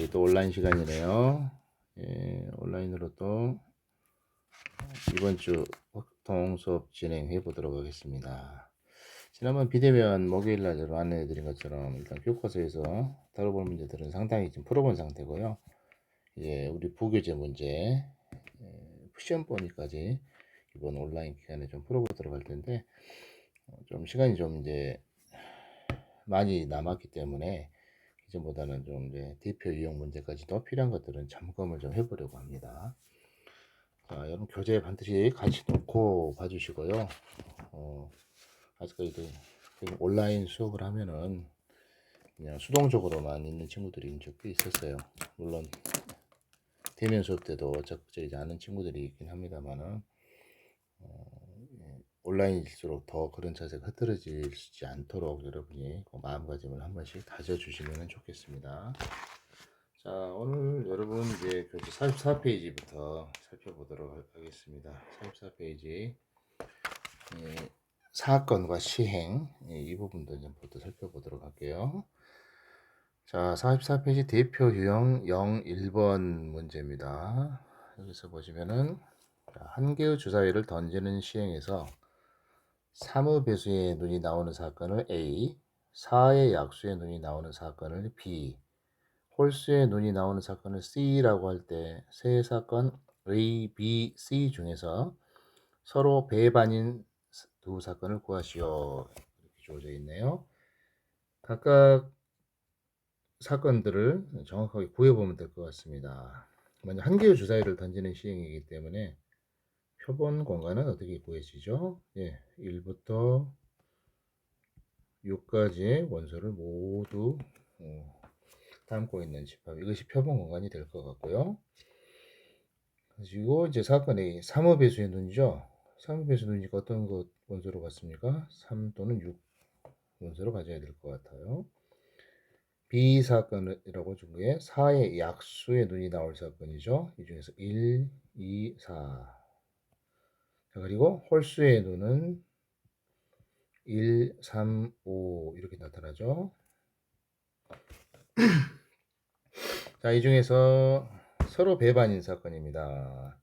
저희 또 온라인 시간이네요. 예, 온라인으로 또 이번 주 확통 수업 진행해 보도록 하겠습니다. 지난번 비대면 목요일 날로 안내해 드린 것처럼 일단 교과서에서 다뤄볼 문제들은 상당히 좀 풀어본 상태고요. 이제 우리 부교재 문제, 시험 범위까지 이번 온라인 기간에 좀 풀어보도록 할 텐데, 좀 시간이 좀 이제 많이 남았기 때문에 이전보다는 좀 이제 대표 유형 문제까지도 필요한 것들은 점검을 좀 해보려고 합니다. 자, 여러분 교재 반드시 같이 놓고 봐주시고요. 아직까지도 온라인 수업을 하면은 그냥 수동적으로만 있는 친구들이 꽤 있었어요. 물론 대면 수업 때도 적극적이지 않은 친구들이 있긴 합니다만은 온라인일수록 더 그런 자세가 흐트러지지 않도록 여러분이 그 마음가짐을 한 번씩 다져주시면 좋겠습니다. 자, 오늘 여러분 이제 교재 44페이지부터 살펴보도록 하겠습니다. 44페이지 사건과 시행 이 부분도 좀부터 살펴보도록 할게요. 자, 44페이지 대표 유형 01번 문제입니다. 여기서 보시면은 한 개의 주사위를 던지는 시행에서 3의 배수의 눈이 나오는 사건을 A, 4의 약수의 눈이 나오는 사건을 B, 홀수의 눈이 나오는 사건을 C라고 할 때 세 사건 A, B, C 중에서 서로 배반인 두 사건을 구하시오. 이렇게 주어져 있네요. 각각 사건들을 정확하게 구해보면 될 것 같습니다. 먼저 한 개의 주사위를 던지는 시행이기 때문에 표본 공간은 어떻게 구해지죠? 예, 1부터 6까지의 원소를 모두 담고 있는 집합, 이것이 표본 공간이 될 것 같고요. 그리고 이제 사건의 3의 배수의 눈이죠. 3의 배수 눈이니까 어떤 것 원소로 같습니까? 3 또는 6 원소로 가져야 될 것 같아요. B 사건이라고 준 거에 4의 약수의 눈이 나올 사건이죠. 이 중에서 1, 2, 4. 자, 그리고 홀수의 눈은 1, 3, 5 이렇게 나타나죠. 자, 이 중에서 서로 배반인 사건입니다.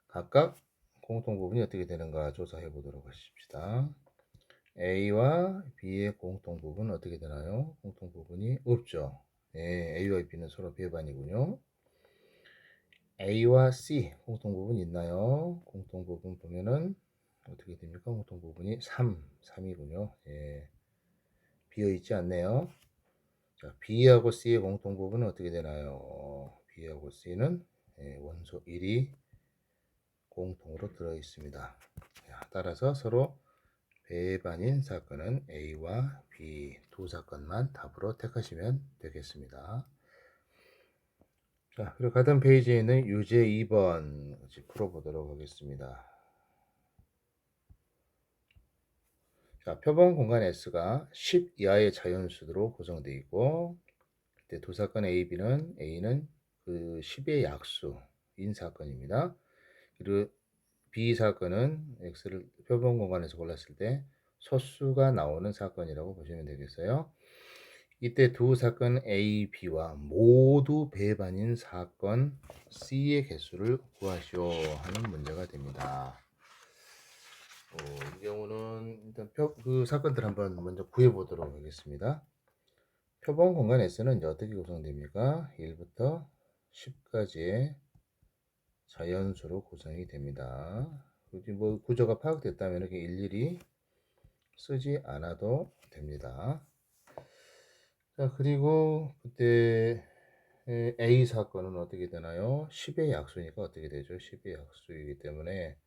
각각 공통 부분이 어떻게 되는가 조사해 보도록 하십시다. A와 B의 공통 부분은 어떻게 되나요? 공통 부분이 없죠. 네, A와 B는 서로 배반이군요. A와 C 공통 부분 있나요? 공통 부분 보면은 어떻게 됩니까? 공통 부분이 3이군요. 예, 비어 있지 않네요. 자, B하고 C의 공통 부분은 어떻게 되나요? B하고 C는 원소 1이 공통으로 들어 있습니다. 따라서 서로 배반인 사건은 A와 B 두 사건만 답으로 택하시면 되겠습니다. 자, 그리고 같은 페이지에 있는 유제 2번 풀어보도록 하겠습니다. 자, 표본 공간 S가 10 이하의 자연수로 구성되어 있고, 그때 두 사건 A, B는 A는 그 10의 약수인 사건입니다. 그리고 B 사건은 X를 표본 공간에서 골랐을 때 소수가 나오는 사건이라고 보시면 되겠어요. 이때 두 사건 A, B와 모두 배반인 사건 C의 개수를 구하시오 하는 문제가 됩니다. 이 경우는 일단 그 사건들 한번 먼저 구해보도록 하겠습니다. 표본 공간 S는 어떻게 구성됩니까? 1부터 10까지의 자연수로 구성이 됩니다. 뭐 구조가 파악됐다면 이렇게 일일이 쓰지 않아도 됩니다. 자, 그리고 그때 A 사건은 어떻게 되나요? 10의 약수니까 어떻게 되죠? 10의 약수이기 때문에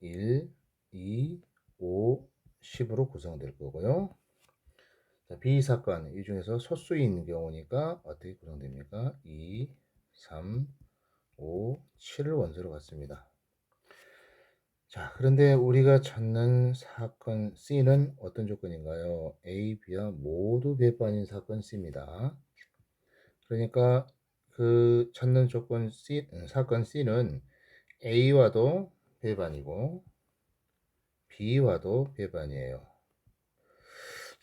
1, 2, 5, 10으로 구성될 거고요. 자, B 사건 이 중에서 소수인 경우니까 어떻게 구성됩니까? 2, 3, 5, 7을 원소로 갖습니다. 자, 그런데 우리가 찾는 사건 C는 어떤 조건인가요? A, B와 모두 배반인 사건 C입니다. 그러니까 그 찾는 조건 C, 사건 C는 A와도 배반이고 B와도 배반이에요.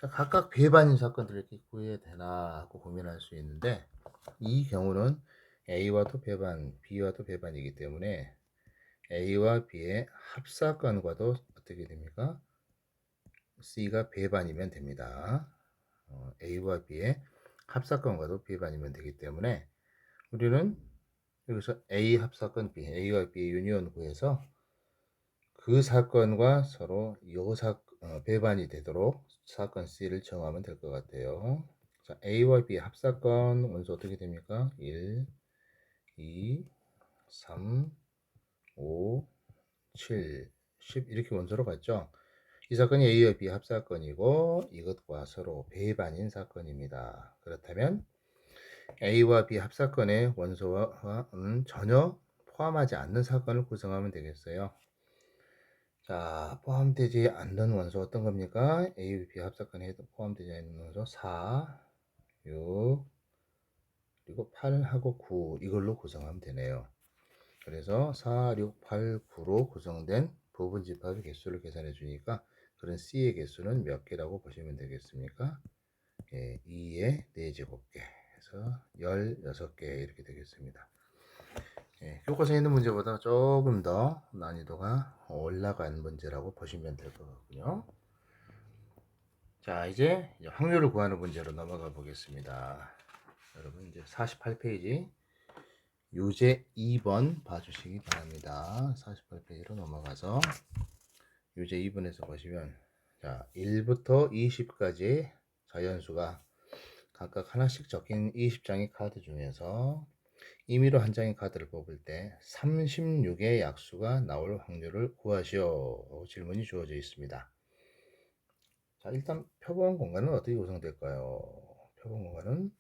자, 각각 배반인 사건들을 이렇게 구해야 되나 하고 고민할 수 있는데, 이 경우는 A와도 배반, B와도 배반이기 때문에 A와 B의 합사건과도 어떻게 됩니까? C가 배반이면 됩니다. A와 B의 합사건과도 배반이면 되기 때문에 우리는 여기서 A 합사건 B, A와 B의 유니온 구해서 그 사건과 서로 배반이 되도록 사건 C를 정하면 될 것 같아요. 자, A와 B 합사건 원소 어떻게 됩니까? 1, 2, 3, 5, 7, 10 이렇게 원소로 갔죠. 이 사건이 A와 B 합사건이고 이것과 서로 배반인 사건입니다. 그렇다면 A와 B 합사건의 원소와는 전혀 포함하지 않는 사건을 구성하면 되겠어요. 자, 포함되지 않는 원소 어떤 겁니까? A, B 합사건에 포함되지 않는 원소 4, 6, 그리고 8하고 9 이걸로 구성하면 되네요. 그래서 4, 6, 8, 9로 구성된 부분 집합의 개수를 계산해 주니까 그런 C의 개수는 몇 개라고 보시면 되겠습니까? 예, 2의 4제곱개 해서 16개 이렇게 되겠습니다. 예, 교과서에 있는 문제보다 조금 더 난이도가 올라간 문제라고 보시면 될 것 같고요. 자, 이제 확률을 구하는 문제로 넘어가 보겠습니다. 여러분 이제 48페이지 유제 2번 봐주시기 바랍니다. 48페이지로 넘어가서 유제 2번에서 보시면 자 1부터 20까지 자연수가 각각 하나씩 적힌 20장의 카드 중에서 임의로 한 장의 카드를 뽑을 때 36의 약수가 나올 확률을 구하시오 질문이 주어져 있습니다. 자, 일단 표본 공간은 어떻게 구성될까요? 표본 공간은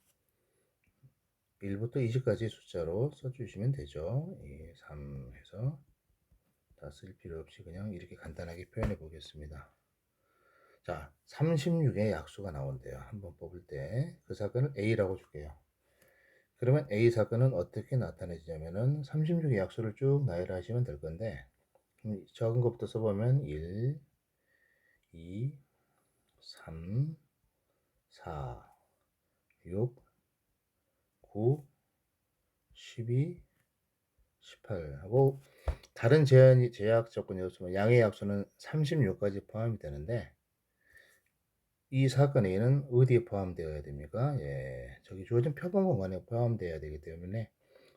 1부터 20까지 숫자로 써주시면 되죠. 2, 3 해서 다 쓸 필요 없이 그냥 이렇게 간단하게 표현해 보겠습니다. 자, 36의 약수가 나온대요. 한번 뽑을 때 그 사건을 A라고 줄게요. 그러면 A 사건은 어떻게 나타내지냐면은 36의 약수를 쭉 나열하시면 될 건데 적은 것부터 써보면 1, 2, 3, 4, 6, 9, 12, 18 하고 다른 제약 조건이 없으면 양의 약수는 36까지 포함이 되는데 이 사건에는 어디에 포함되어야 됩니까? 예, 저기 주어진 표본 공간에 포함되어야 되기 때문에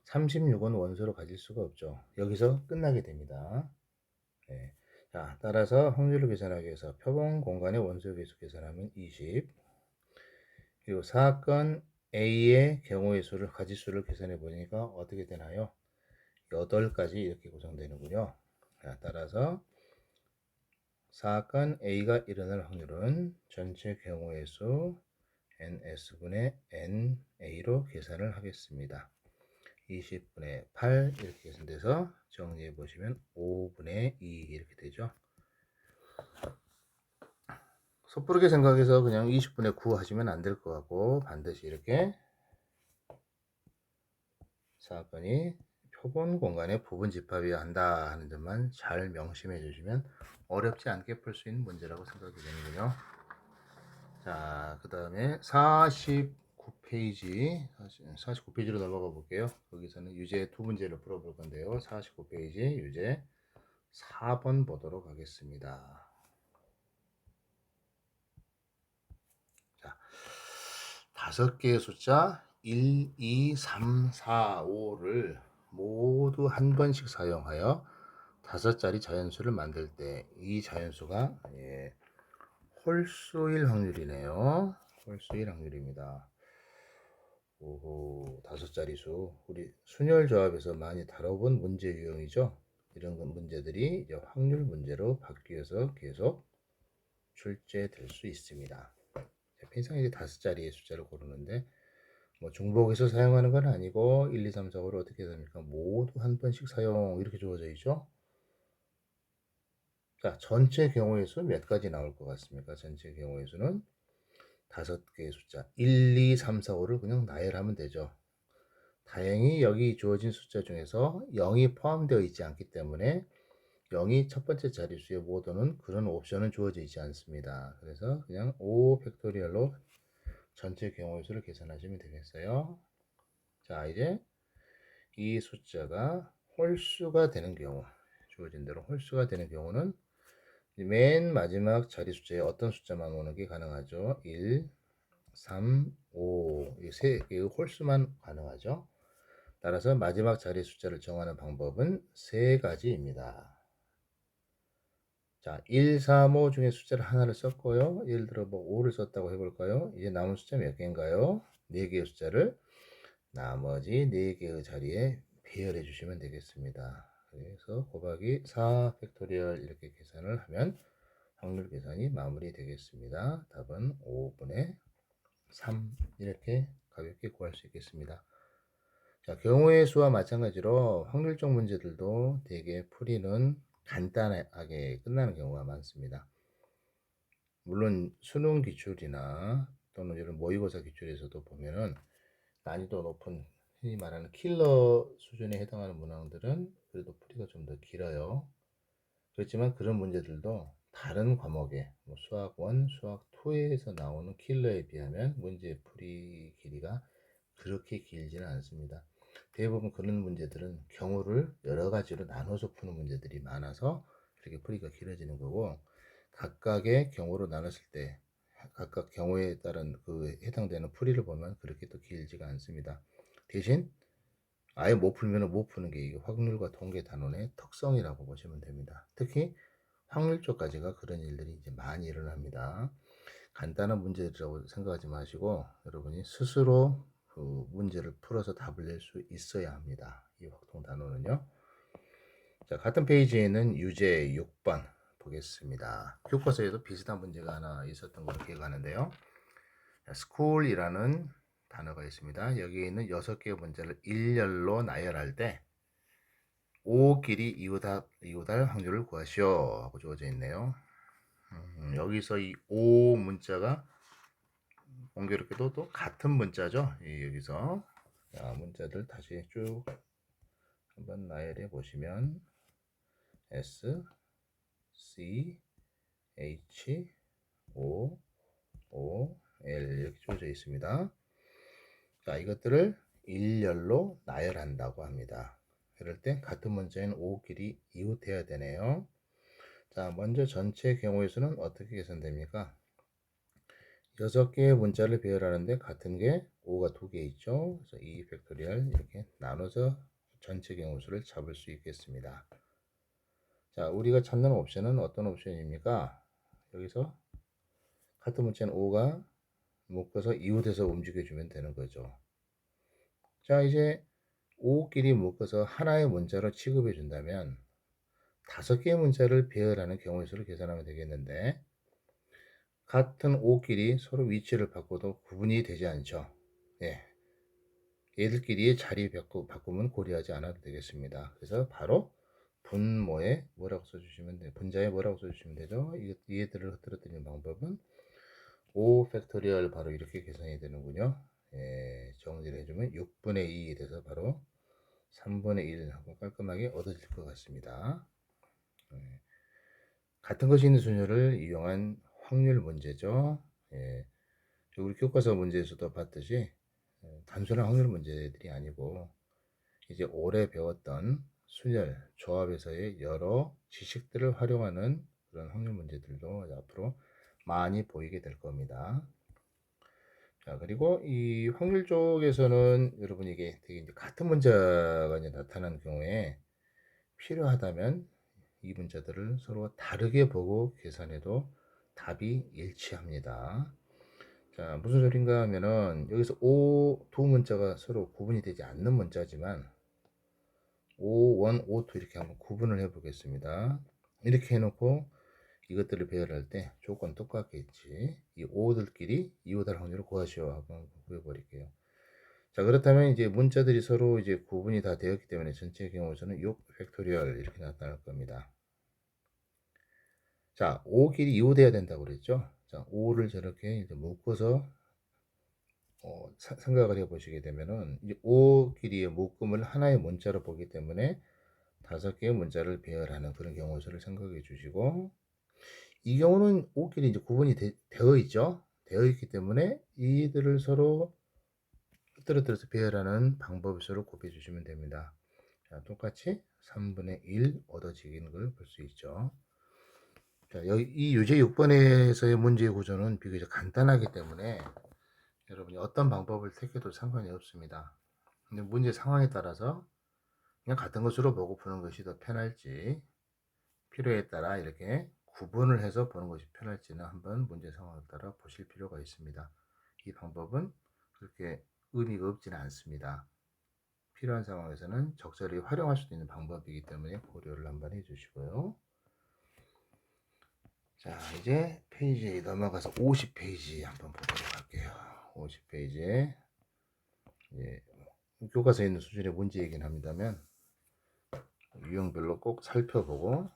36은 원소로 가질 수가 없죠. 여기서 끝나게 됩니다. 예. 자, 따라서 확률을 계산하기 위해서 표본 공간의 원소 개수 계산하면 20 그리고 사건 A의 경우의 수를 가지수를 계산해 보니까 어떻게 되나요? 8가지 이렇게 구성되는군요. 자, 따라서 사건 A가 일어날 확률은 전체 경우의 수 NS분의 NA로 계산을 하겠습니다. 20분의 8 이렇게 계산돼서 정리해 보시면 5분의 2 이렇게 되죠. 섣부르게 생각해서 그냥 20분의 9 하시면 안 될 것 같고 반드시 이렇게 사건이 표본 공간의 부분 집합이어야 한다 하는 점만 잘 명심해 주시면 어렵지 않게 풀 수 있는 문제라고 생각이 되는군요. 자, 그 다음에 49페이지 49페이지로 넘어가 볼게요. 거기서는 유제 두 문제를 풀어볼 건데요. 49페이지 유제 4번 보도록 하겠습니다. 자, 5개의 숫자 1, 2, 3, 4, 5를 모두 한 번씩 사용하여 5자리 자연수를 만들 때 이 자연수가 홀수일 확률이네요. 홀수일 확률입니다. 오호, 5자리 수. 우리 순열 조합에서 많이 다뤄본 문제 유형이죠. 이런 문제들이 이제 확률 문제로 바뀌어서 계속 출제될 수 있습니다. 편성이 5자리의 숫자를 고르는데 뭐 중복해서 사용하는 건 아니고 1, 2, 3, 4, 5를 어떻게 됩니까? 모두 한 번씩 사용 이렇게 주어져 있죠. 자, 전체 경우의 수 몇 가지 나올 것 같습니까? 전체 경우의 수는 5개의 숫자 1, 2, 3, 4, 5를 그냥 나열하면 되죠. 다행히 여기 주어진 숫자 중에서 0이 포함되어 있지 않기 때문에 0이 첫 번째 자릿수에 못 오는 그런 옵션은 주어져 있지 않습니다. 그래서 그냥 5 팩토리얼로 전체 경우의 수를 계산하시면 되겠어요. 자, 이제 이 숫자가 홀수가 되는 경우, 주어진 대로 홀수가 되는 경우는 맨 마지막 자리 숫자에 어떤 숫자만 오는 게 가능하죠? 1, 3, 5. 이 홀수만 가능하죠. 따라서 마지막 자리 숫자를 정하는 방법은 세 가지입니다. 자, 1, 3, 5 중에 숫자를 하나를 썼고요. 예를 들어 뭐 5를 썼다고 해볼까요? 이제 남은 숫자 몇 개인가요? 4개의 숫자를 나머지 4개의 자리에 배열해 주시면 되겠습니다. 그래서 곱하기 4 팩토리얼 이렇게 계산을 하면 확률 계산이 마무리 되겠습니다. 답은 5분의 3 이렇게 가볍게 구할 수 있겠습니다. 자, 경우의 수와 마찬가지로 확률적 문제들도 대개 풀이는 간단하게 끝나는 경우가 많습니다. 물론 수능 기출이나 또는 이런 모의고사 기출에서도 보면은 난이도 높은 흔히 말하는 킬러 수준에 해당하는 문항들은 그래도 풀이가 좀 더 길어요. 그렇지만 그런 문제들도 다른 과목에 뭐 수학 1, 수학 2에서 나오는 킬러에 비하면 문제 풀이 길이가 그렇게 길지는 않습니다. 대부분 그런 문제들은 경우를 여러 가지로 나눠서 푸는 문제들이 많아서 이렇게 풀이가 길어지는 거고, 각각의 경우로 나눴을 때 각각 경우에 따른 그 해당되는 풀이를 보면 그렇게 또 길지가 않습니다. 대신 아예 못 풀면 못 푸는 게 확률과 통계 단원의 특성이라고 보시면 됩니다. 특히 확률 쪽까지가 그런 일들이 이제 많이 일어납니다. 간단한 문제라고 생각하지 마시고 여러분이 스스로 그 문제를 풀어서 답을 낼 수 있어야 합니다. 이 확통 단원은요. 자, 같은 페이지에는 유제 6번 보겠습니다. 교과서에도 비슷한 문제가 하나 있었던 걸로 기억하는데요. school이라는 단어가 있습니다. 여기에 있는 6개의 문제를 일렬로 나열할 때 5 길이 이웃할 확률을 구하시오 하고 주어져 있네요. 여기서 이 5 문자가 공교롭게도 또 같은 문자죠. 여기서 자, 문자들 다시 쭉 한번 나열해 보시면 S, C, H, O, O, L 이렇게 주어져 있습니다. 자, 이것들을 일렬로 나열한다고 합니다. 이럴 때 같은 문자인 5길이 이웃해야 되네요. 자, 먼저 전체 경우의 수는 어떻게 계산됩니까? 6개의 문자를 배열하는데 같은 게 5가 2개 있죠. 그래서 2 팩토리얼 이렇게 나눠서 전체 경우 수를 잡을 수 있겠습니다. 자, 우리가 찾는 옵션은 어떤 옵션입니까? 여기서 같은 문자인 5가 묶어서 이웃해서 움직여주면 되는 거죠. 자, 이제 5끼리 묶어서 하나의 문자로 취급해 준다면 5개의 문자를 배열하는 경우의 수를 계산하면 되겠는데, 같은 5끼리 서로 위치를 바꿔도 구분이 되지 않죠. 예. 얘들끼리의 자리 바꿈은 고려하지 않아도 되겠습니다. 그래서 바로 분모에 뭐라고 써주시면 돼요. 분자에 뭐라고 써주시면 되죠. 얘들을 흐트러뜨리는 방법은 5 팩토리얼 바로 이렇게 계산이 되는군요. 예, 정리를 해주면 6분의 2이 돼서 바로 3분의 1 하고 깔끔하게 얻어질 것 같습니다. 예, 같은 것이 있는 순열을 이용한 확률 문제죠. 예, 우리 교과서 문제에서도 봤듯이 단순한 확률 문제들이 아니고 이제 오래 배웠던 순열, 조합에서의 여러 지식들을 활용하는 그런 확률 문제들도 앞으로 많이 보이게 될 겁니다. 자, 그리고 이 확률 쪽에서는 여러분이 이게 되게 이제 같은 문자가 이제 나타나는 경우에 필요하다면 이 문자들을 서로 다르게 보고 계산해도 답이 일치합니다. 자, 무슨 소린가 하면은 여기서 두 문자가 서로 구분이 되지 않는 문자지만 5, 1, 5, 2 이렇게 한번 구분을 해 보겠습니다. 이렇게 해놓고 이것들을 배열할 때 조건 똑같겠지. 이 5들끼리 이웃할 확률을 구하시오 하고 구해버릴게요. 자, 그렇다면 이제 문자들이 서로 이제 구분이 다 되었기 때문에 전체 경우에서는 6 팩토리얼 이렇게 나타날 겁니다. 자, 5길이 이웃해야 된다고 그랬죠. 자, 5를 저렇게 이제 묶어서 생각을 해 보시게 되면은 이제 5길이의 묶음을 하나의 문자로 보기 때문에 5개의 문자를 배열하는 그런 경우수를 생각해 주시고, 이 경우는 오끼리 이제 구분이 되어 있죠. 되어 있기 때문에 이들을 서로 떨어뜨려서 배열하는 방법수로 곱해 주시면 됩니다. 자, 똑같이 3분의 1 얻어지는 걸 볼 수 있죠. 자, 여기 이 유제 6번에서의 문제의 구조는 비교적 간단하기 때문에 여러분이 어떤 방법을 택해도 상관이 없습니다. 근데 문제 상황에 따라서 그냥 같은 것으로 보고 푸는 것이 더 편할지, 필요에 따라 이렇게 구분을 해서 보는 것이 편할지는 한번 문제 상황에 따라 보실 필요가 있습니다. 이 방법은 그렇게 의미가 없지는 않습니다. 필요한 상황에서는 적절히 활용할 수도 있는 방법이기 때문에 고려를 한번 해주시고요. 자, 이제 페이지에 넘어가서 50페이지 한번 보도록 할게요. 50페이지에 교과서에 있는 수준의 문제이긴 합니다만 유형별로 꼭 살펴보고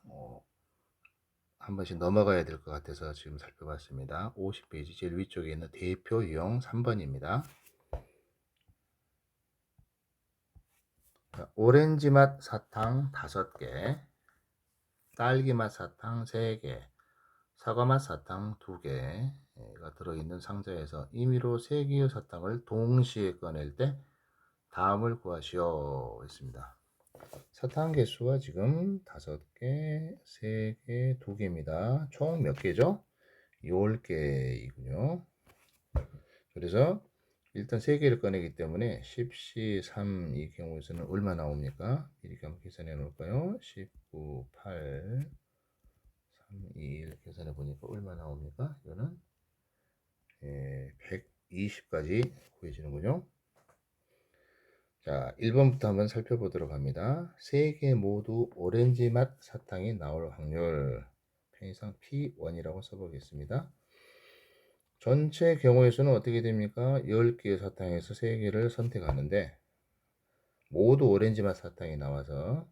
한 번씩 넘어가야 될 것 같아서 지금 살펴봤습니다. 50페이지 제일 위쪽에 있는 대표 유형 3번입니다. 오렌지 맛 사탕 5개, 딸기 맛 사탕 3개, 사과 맛 사탕 2개가 들어있는 상자에서 임의로 3개의 사탕을 동시에 꺼낼 때 다음을 구하시오 했습니다. 사탕 개수가 지금 5개, 3개, 2개입니다. 총 몇 개죠? 10개이군요. 그래서 일단 3개를 꺼내기 때문에 10C 3 이 경우에서는 얼마 나옵니까? 이렇게 한번 계산해 놓을까요? 19, 8, 3, 2 이렇게 계산해 보니까 얼마 나옵니까? 이거는 120까지 구해지는군요. 자, 1번부터 한번 살펴보도록 합니다. 3개 모두 오렌지 맛 사탕이 나올 확률 편의상 P1이라고 써보겠습니다. 전체 경우의 수는 어떻게 됩니까? 10개의 사탕에서 3개를 선택하는데 모두 오렌지 맛 사탕이 나와서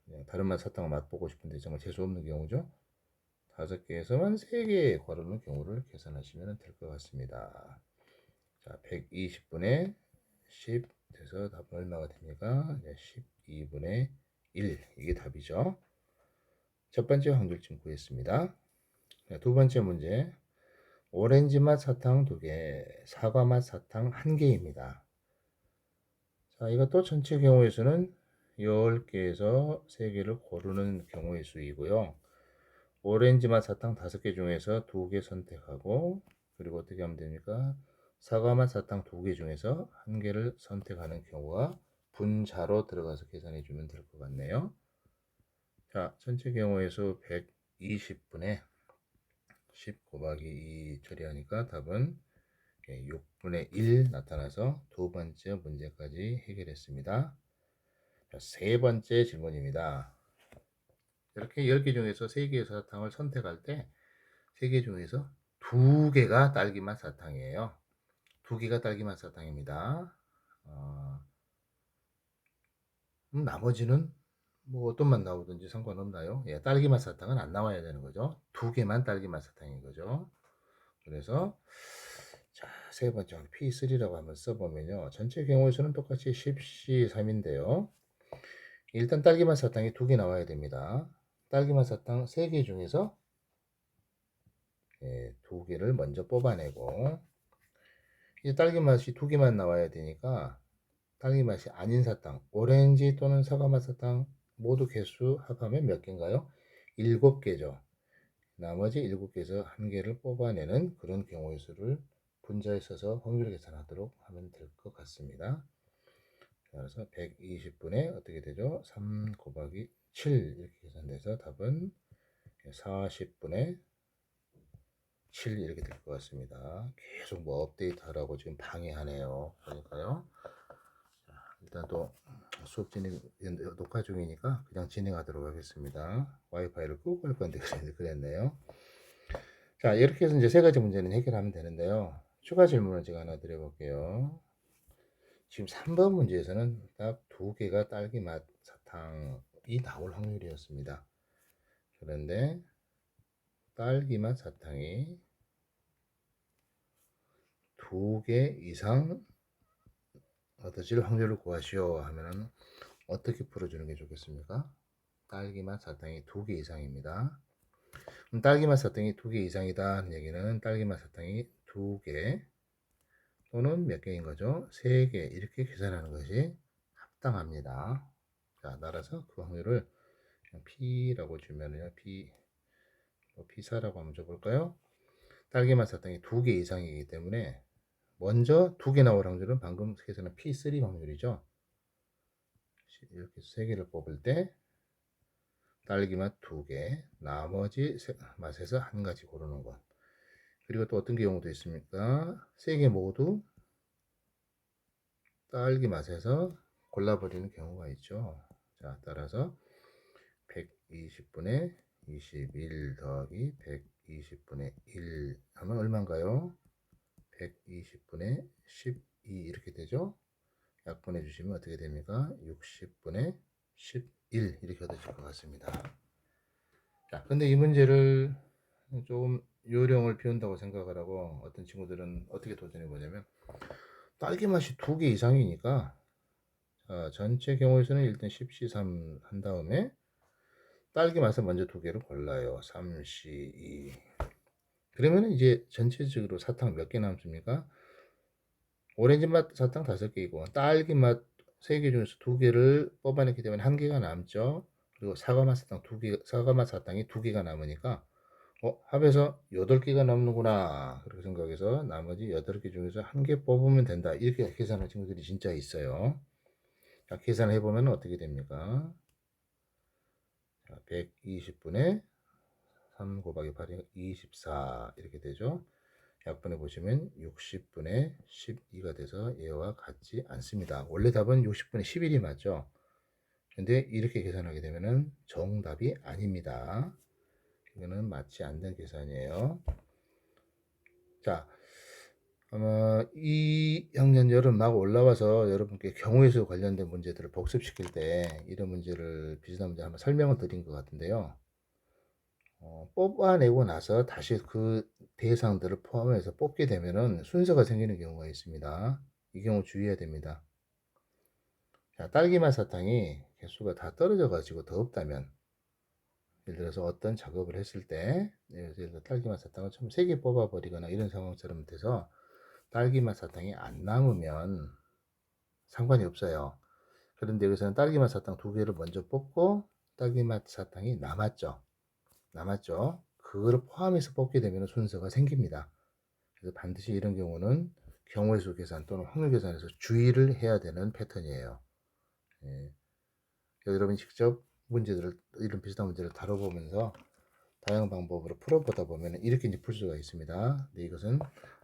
그냥 다른 맛 사탕을 맛보고 싶은데 정말 재수 없는 경우죠. 5개에서만 3개의 괄호는 경우를 계산하시면 될 것 같습니다. 자, 120분의 10 돼서 답은 얼마가 됩니까? 12분의 1 이게 답이죠. 첫 번째 확률쯤 구했습니다. 두 번째 문제 오렌지 맛 사탕 2개, 사과 맛 사탕 1개입니다. 자, 이것도 전체 경우의 수는 10개에서 3개를 고르는 경우의 수이고요. 오렌지 맛 사탕 5개 중에서 2개 선택하고 그리고 어떻게 하면 됩니까? 사과 맛 사탕 2개 중에서 1개를 선택하는 경우가 분자로 들어가서 계산해 주면 될 것 같네요. 자, 전체 경우의 수 120분의 10 곱하기 2 처리하니까 답은 6분의 1 나타나서 두 번째 문제까지 해결했습니다. 자, 세 번째 질문입니다. 이렇게 10개 중에서 3개의 사탕을 선택할 때 3개 중에서 2개가 딸기맛 사탕이에요. 2개가 딸기맛 사탕입니다. 나머지는 뭐 어떤 맛 나오든지 상관없나요? 예, 딸기맛 사탕은 안 나와야 되는 거죠. 2개만 딸기맛 사탕인 거죠. 그래서 자, 세 번째 P3라고 한번 써보면요. 전체 경우의 수는 똑같이 10C3인데요. 일단 딸기맛 사탕이 2개 나와야 됩니다. 딸기맛 사탕 3개 중에서 2개를 먼저 뽑아내고 이제 딸기맛이 2개만 나와야 되니까 딸기맛이 아닌 사탕, 오렌지 또는 사과맛 사탕 모두 개수 합하면 몇 개인가요? 7개죠. 나머지 7개에서 1개를 뽑아내는 그런 경우의 수를 분자에 써서 확률 계산하도록 하면 될 것 같습니다. 그래서 120분에 어떻게 되죠? 3 곱하기 7 이렇게 계산돼서 답은 40분의 7 이렇게 될 것 같습니다. 계속 뭐 업데이트하라고 지금 방해하네요. 그러니까요. 일단 또 수업 진행 녹화 중이니까 그냥 진행하도록 하겠습니다. 와이파이를 끄고 할 건데 그랬네요. 자, 이렇게 해서 이제 세 가지 문제는 해결하면 되는데요. 추가 질문을 제가 하나 드려볼게요. 지금 3번 문제에서는 딱 2개가 딸기 맛 사탕이 나올 확률이었습니다. 그런데 딸기 맛 사탕이 2개 이상 얻어질 확률을 구하시오 하면은 어떻게 풀어주는 게 좋겠습니까? 딸기맛 사탕이 2개 이상입니다. 그럼 딸기맛 사탕이 2개 이상이다 하는 얘기는 딸기맛 사탕이 2개 또는 몇 개인 거죠? 3개 이렇게 계산하는 것이 합당합니다. 자, 따라서 그 확률을 그냥 P라고 주면은요, P4라고 한번 줘볼까요? 딸기맛 사탕이 2개 이상이기 때문에 먼저 2개 나올 확률은 방금 계산한 P3 확률이죠. 이렇게 3개를 뽑을 때 딸기맛 2개, 나머지 맛에서 한 가지 고르는 것. 그리고 또 어떤 경우도 있습니까? 3개 모두 딸기 맛에서 골라버리는 경우가 있죠. 자, 따라서 120분의 21 더하기 120분의 1 하면 얼마인가요? 120분의 12 이렇게 되죠. 약분해 주시면 어떻게 됩니까? 60분의 11 이렇게 얻으실 것 같습니다. 자, 근데 이 문제를 좀 요령을 피운다고 생각을 하고 어떤 친구들은 어떻게 도전해 보냐면 딸기 맛이 2개 이상이니까 자, 전체 경우의 수는 일단 10C3 한 다음에 딸기 맛을 먼저 2개를 골라요. 3C2 그러면 이제 전체적으로 사탕 몇 개 남습니까? 오렌지 맛 사탕 5개이고 딸기 맛 3개 중에서 2개를 뽑아냈기 때문에 1개가 남죠. 그리고 사과 맛 사탕 2개, 사과 맛 사탕이 2개가 남으니까 합해서 8개가 남는구나. 그렇게 생각해서 나머지 8개 중에서 1개 뽑으면 된다. 이렇게 계산하는 친구들이 진짜 있어요. 자, 계산해 보면 어떻게 됩니까? 120분의 3 곱하기 8이 24 이렇게 되죠. 약분해 보시면 60분의 12가 돼서 얘와 같지 않습니다. 원래 답은 60분의 11이 맞죠. 근데 이렇게 계산하게 되면 정답이 아닙니다. 이거는 맞지 않는 계산이에요. 자, 아마 2학년 여름 막 올라와서 여러분께 경우의 수 관련된 문제들을 복습시킬 때 이런 문제를 비슷한 문제 한번 설명을 드린 것 같은데요. 뽑아내고 나서 다시 그 대상들을 포함해서 뽑게 되면은 순서가 생기는 경우가 있습니다. 이 경우 주의해야 됩니다. 자, 딸기맛 사탕이 개수가 다 떨어져 가지고 더 없다면 예를 들어서 어떤 작업을 했을 때 예를 들어 딸기맛 사탕을 처음 3개 뽑아 버리거나 이런 상황처럼 돼서 딸기맛 사탕이 안 남으면 상관이 없어요. 그런데 여기서는 딸기맛 사탕 2개를 먼저 뽑고 딸기맛 사탕이 남았죠. 그거를 포함해서 뽑게 되면 순서가 생깁니다. 그래서 반드시 이런 경우는 경우의 수 계산 또는 확률 계산에서 주의를 해야 되는 패턴이에요. 예. 여러분이 직접 문제들을 이런 비슷한 문제를 다뤄보면서 다양한 방법으로 풀어보다 보면 이렇게 이제 풀 수가 있습니다. 근데 이것은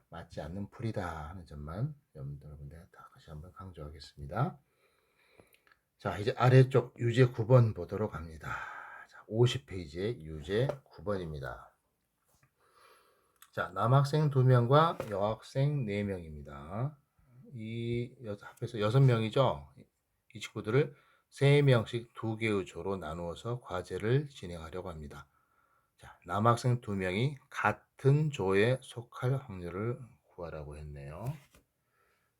맞지 않는 풀이다 하는 점만 여러분들 다시 한번 강조하겠습니다. 자, 이제 아래쪽 유제 9번 보도록 합니다. 자, 50페이지의 유제 9번입니다. 자, 남학생 2명과 여학생 4명입니다. 합해서 6명이죠. 이 친구들을 3명씩 2개의 조로 나누어서 과제를 진행하려고 합니다. 자, 남학생 2명이 같은 조에 속할 확률을 구하라고 했네요.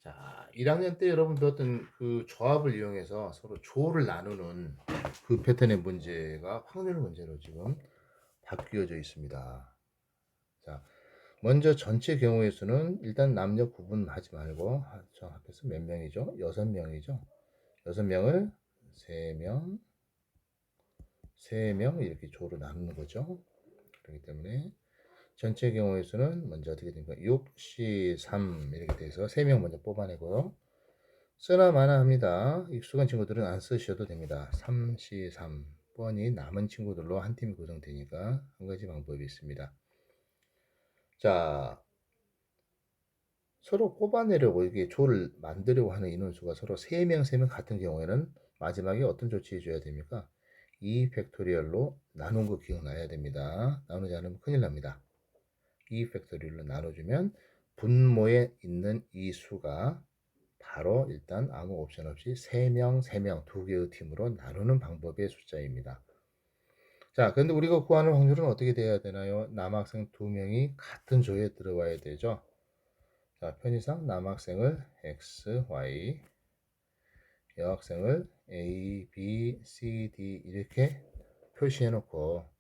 자, 1학년 때 여러분 배웠던 그 조합을 이용해서 서로 조를 나누는 그 패턴의 문제가 확률 문제로 지금 바뀌어져 있습니다. 자, 먼저 전체 경우의 수는 일단 남녀 구분하지 말고 저 합해서 몇 명이죠? 6명이죠. 6명을 3명, 3명 이렇게 조로 나누는 거죠. 그렇기 때문에 전체 경우의 수는 먼저 어떻게 됩니까? 6, C, 3 이렇게 돼서 3명 먼저 뽑아내고요. 쓰나 마나 합니다. 익숙한 친구들은 안 쓰셔도 됩니다. 3C, 3 뻔히 남은 친구들로 한 팀이 구성되니까 한 가지 방법이 있습니다. 자, 서로 뽑아내려고 이게 조를 만들려고 하는 인원수가 서로 3명, 3명 같은 경우에는 마지막에 어떤 조치해 줘야 됩니까? 2 팩토리얼로 나눈 거 기억나야 됩니다. 나누지 않으면 큰일 납니다. 2 팩토리얼로 나눠주면 분모에 있는 이 수가 바로 일단 아무 옵션 없이 3명, 3명, 2개의 팀으로 나누는 방법의 숫자입니다. 자, 근데 우리가 구하는 확률은 어떻게 돼야 되나요? 남학생 2명이 같은 조에 들어와야 되죠. 자, 편의상 남학생을 X, Y 여학생을 A, B, C, D 이렇게 표시해 놓고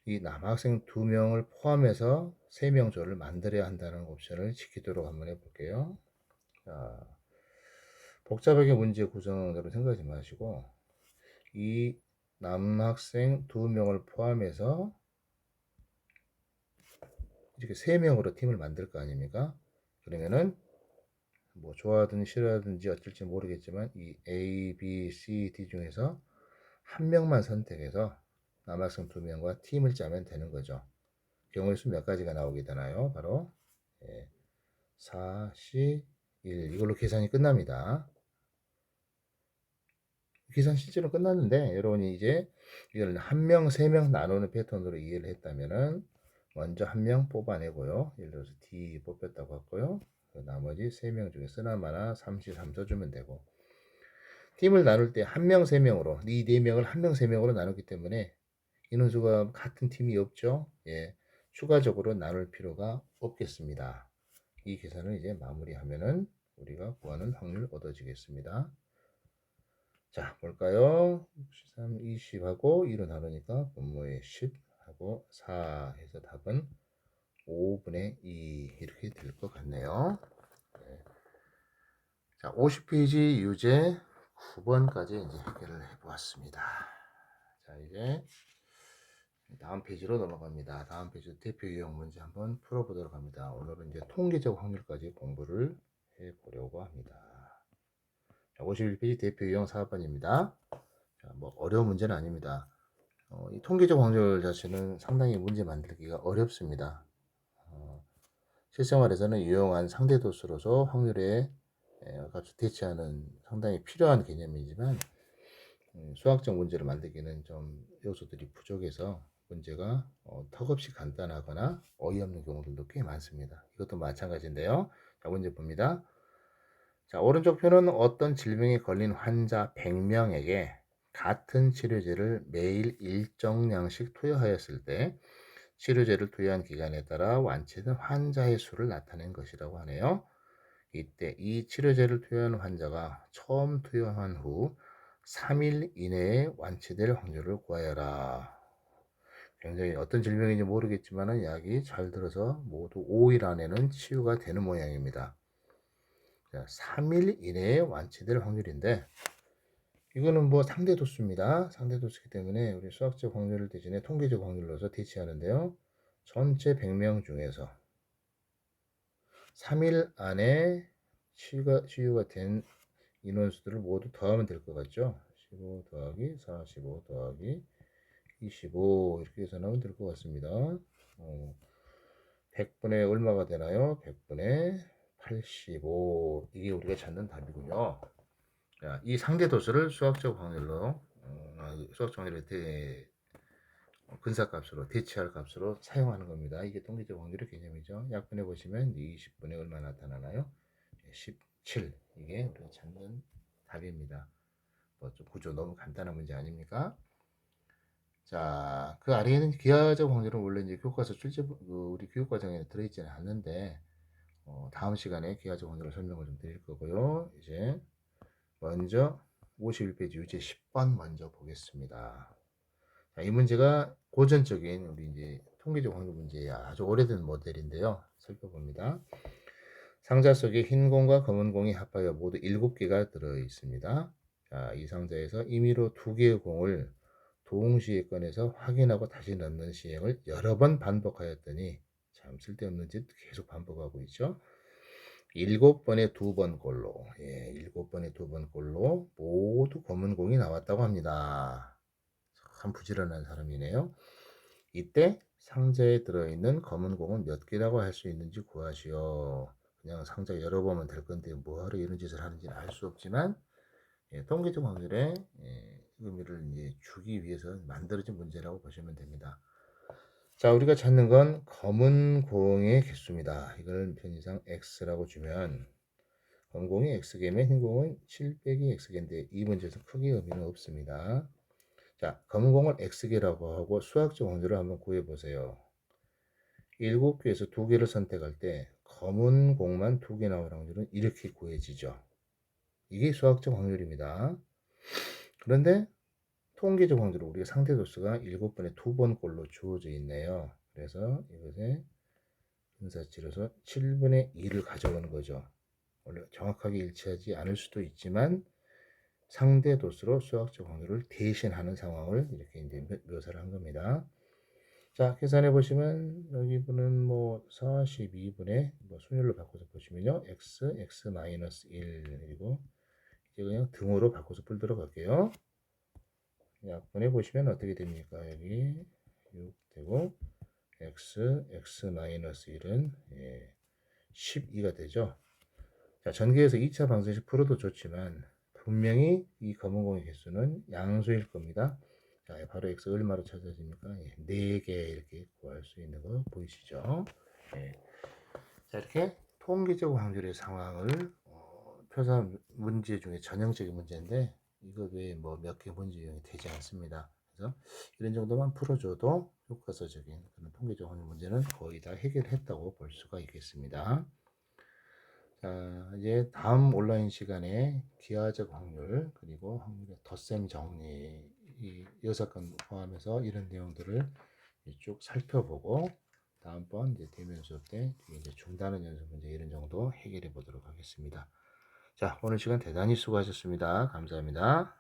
이 남학생 2명을 포함해서 3명 조를 만들어야 한다는 옵션을 지키도록 한번 해볼게요. 자, 복잡하게 문제 구성대로 생각하지 마시고 이 남학생 2명을 포함해서 이렇게 3명으로 팀을 만들 거 아닙니까? 그러면은 뭐 좋아하든지 싫어하든지 어쩔지 모르겠지만 이 A, B, C, D 중에서 한 명만 선택해서 남학생 2명과 팀을 짜면 되는 거죠. 경우의 수 몇 가지가 나오게 되나요? 바로 4, 10, 1 이걸로 계산이 끝납니다. 계산 실제로 끝났는데 여러분이 이제 이걸 한 명, 3명 나누는 패턴으로 이해를 했다면은 먼저 한 명 뽑아내고요. 예를 들어서 D 뽑혔다고 했고요. 나머지 3명 중에 쓰나마나 33 써주면 되고 팀을 나눌 때 한 명, 3명으로 이 4명을 한 명, 3명으로 나누기 때문에 인원수가 같은 팀이 없죠. 예, 추가적으로 나눌 필요가 없겠습니다. 이 계산을 이제 마무리하면은 우리가 구하는 확률 얻어지겠습니다. 자, 볼까요? 63, 20하고 1로 나누니까 분모에 10 하고 4 해서 답은 5분의 2 이렇게 될 것 같네요. 네. 자, 50페이지 유제 9번까지 이제 해결을 해보았습니다. 자, 이제 다음 페이지로 넘어갑니다. 다음 페이지 대표 유형 문제 한번 풀어보도록 합니다. 오늘은 이제 통계적 확률까지 공부를 해보려고 합니다. 자, 51페이지 대표 유형 4번입니다. 자, 뭐 어려운 문제는 아닙니다. 이 통계적 확률 자체는 상당히 문제 만들기가 어렵습니다. 실생활에서는 유용한 상대도수로서 확률에 값을 대체하는 상당히 필요한 개념이지만 수학적 문제를 만들기는 좀 요소들이 부족해서 문제가 턱없이 간단하거나 어이없는 경우들도 꽤 많습니다. 이것도 마찬가지인데요. 자, 문제 봅니다. 자, 오른쪽 표는 어떤 질병에 걸린 환자 100명에게 같은 치료제를 매일 일정량씩 투여하였을 때 치료제를 투여한 기간에 따라 완치된 환자의 수를 나타낸 것이라고 하네요. 이때 이 치료제를 투여한 환자가 처음 투여한 후 3일 이내에 완치될 확률을 구하여라. 굉장히 어떤 질병인지 모르겠지만 약이 잘 들어서 모두 5일 안에는 치유가 되는 모양입니다. 자, 3일 이내에 완치될 확률인데 이거는 뭐 상대도수입니다. 상대도수이기 때문에 우리 수학적 확률을 대신에 통계적 확률로서 대체하는데요. 전체 100명 중에서 3일 안에 치유가 된 인원수들을 모두 더하면 될 것 같죠? 15 더하기 45 더하기 25 이렇게 계산하면 될 것 같습니다. 100분의 얼마가 되나요? 100분의 85 이게 우리가 찾는 답이군요. 자, 이 상대도수를 수학적 확률로 수학적 확률의 근사값으로 대체할 값으로 사용하는 겁니다. 이게 통계적 확률의 개념이죠. 약분해 보시면 20분의 얼마 나타나나요? 17 이게 우리가 찾는 답입니다. 뭐좀 구조 너무 간단한 문제 아닙니까? 자, 그 아래에는 기하적 확률은 원래 이제 교과서 우리 교육과정에 들어있지는 않는데 다음 시간에 기하적 확률을 설명을 좀 드릴 거고요. 이제 먼저 51페이지 유제 10번 먼저 보겠습니다. 자, 이 문제가 고전적인 우리 이제 통계적 확률 문제의 아주 오래된 모델인데요. 살펴봅니다. 상자 속에 흰 공과 검은 공이 합하여 모두 7개가 들어 있습니다. 자, 이 상자에서 임의로 2개의 공을 동시에 꺼내서 확인하고 다시 넣는 시행을 여러 번 반복하였더니 참 쓸데없는 짓 계속 반복하고 있죠. 7번에 2번 꼴로 7번에 2번 꼴로 모두 검은 공이 나왔다고 합니다. 참 부지런한 사람이네요. 이때 상자에 들어있는 검은 공은 몇 개라고 할 수 있는지 구하시오. 그냥 상자 열어보면 될 건데 뭐하러 이런 짓을 하는지는 알 수 없지만 통계적 확률의 의미를 이제 주기 위해서 만들어진 문제라고 보시면 됩니다. 자, 우리가 찾는 건 검은 공의 개수입니다. 이걸 편의상 x라고 주면 검은 공이 x개면 흰 공은 7 빼기 x개인데 이 문제에서 크게 의미는 없습니다. 자, 검은 공을 x개라고 하고 수학적 확률을 한번 구해보세요. 7개에서 2개를 선택할 때 검은 공만 2개 나올 확률은 이렇게 구해지죠. 이게 수학적 확률입니다. 그런데 통계적 확률은 우리가 상대도수가 7번에 2번꼴로 주어져 있네요. 그래서 이것에 분사치로서 7분의 2를 가져오는 거죠. 원래 정확하게 일치하지 않을 수도 있지만 상대도수로 수학적 확률을 대신하는 상황을 이렇게 이제 묘사를 한 겁니다. 자, 계산해 보시면 여기 분은 뭐 42분의 뭐 순열로 바꿔서 보시면요. x 마이너스 1 그리고 이제 그냥 등호로 바꿔서 풀도록 할게요. 약분해 보시면 어떻게 됩니까? 여기 6 되고 x 마이너스 1은 12가 되죠. 자, 전개해서 2차 방정식 풀어도 좋지만 분명히 이 검은 공의 개수는 양수일 겁니다. 자, 바로 x 얼마로 찾아집니까? 4개 이렇게 구할 수 있는 거 보이시죠? 예. 자, 이렇게 통계적 확률의 상황을 표사 문제 중에 전형적인 문제인데 이거 외에 뭐 몇 개 문제 유형이 되지 않습니다. 그래서 이런 정도만 풀어줘도 교과서적인 그런 통계적 확률 문제는 거의 다 해결했다고 볼 수가 있겠습니다. 자, 이제 다음 온라인 시간에 기하적 확률 그리고 확률의 덧셈 정리 이 여사건 포함해서 이런 내용들을 쭉 살펴보고 다음번 이제 대면 수업 때 이제 중단원 연습 문제 이런 정도 해결해 보도록 하겠습니다. 자, 오늘 시간 대단히 수고하셨습니다. 감사합니다.